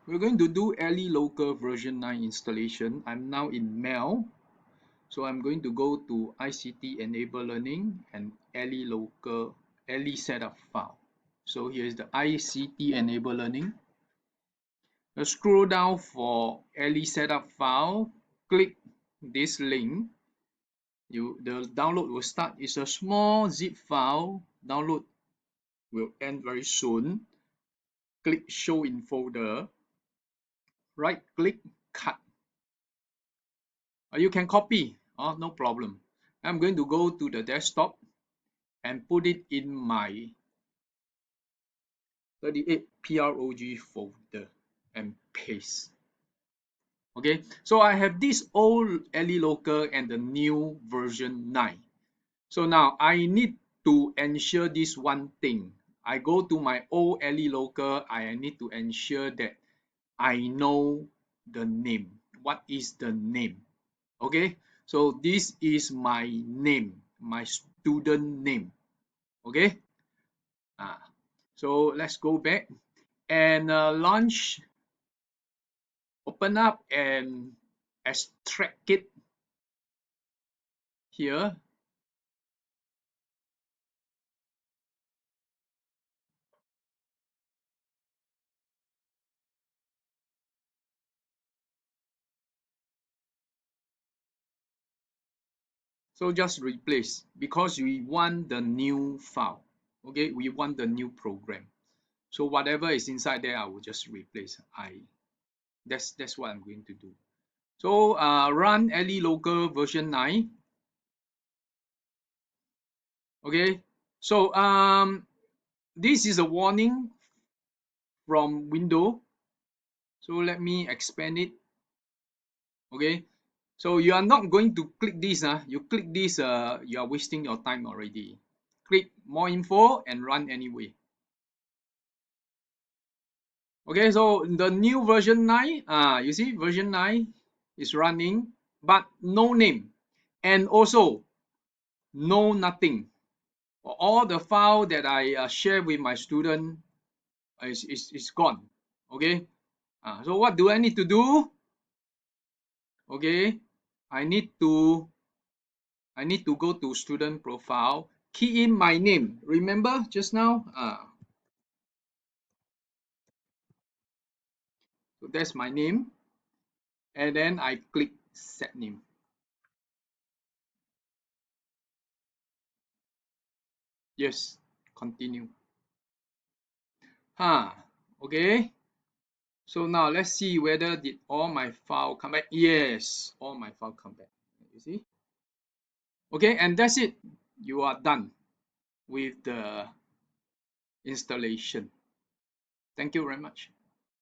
We're going to do AllyLocalv version 9 installation. I'm now in Mail. So I'm going to go to ICT Enable Learning and AllyLocalv Ally Setup File. So here's the ICT Enable Learning. Now scroll down for Ally Setup File. Click this link. The download will start. It's a small zip file. Download will end very soon. Click Show in Folder. Right click, cut. You can copy, no problem. I'm going to go to the desktop and put it in my 38 PROG folder and paste. Okay, so I have this old AllyLocalv and the new version 9. So now I need to ensure this one thing. I go to my old AllyLocalv, I need to ensure that I know the name. What is the name? Okay, so this is my name, my student name. Okay, so let's go back and launch, open up and extract it here. So just replace because we want the new file. Okay, we want the new program. So whatever is inside there, I will just replace. That's what I'm going to do. So run AllyLocalv version 9. Okay, so this is a warning from window. So let me expand it. Okay, so you are not going to click this. You click this, you are wasting your time already. Click more info and run anyway. Okay, so the new version 9, you see version 9 is running, but no name, and also no nothing. All the file that I share with my student is gone. Okay, so what do I need to do? Okay, I need to go to student profile, key in my name. Remember just now? So that's my name, and then I click set name. Yes, continue. Okay. So now let's see whether did all my file come back. Yes, all my file come back. You see? Okay, and that's it. You are done with the installation. Thank you very much.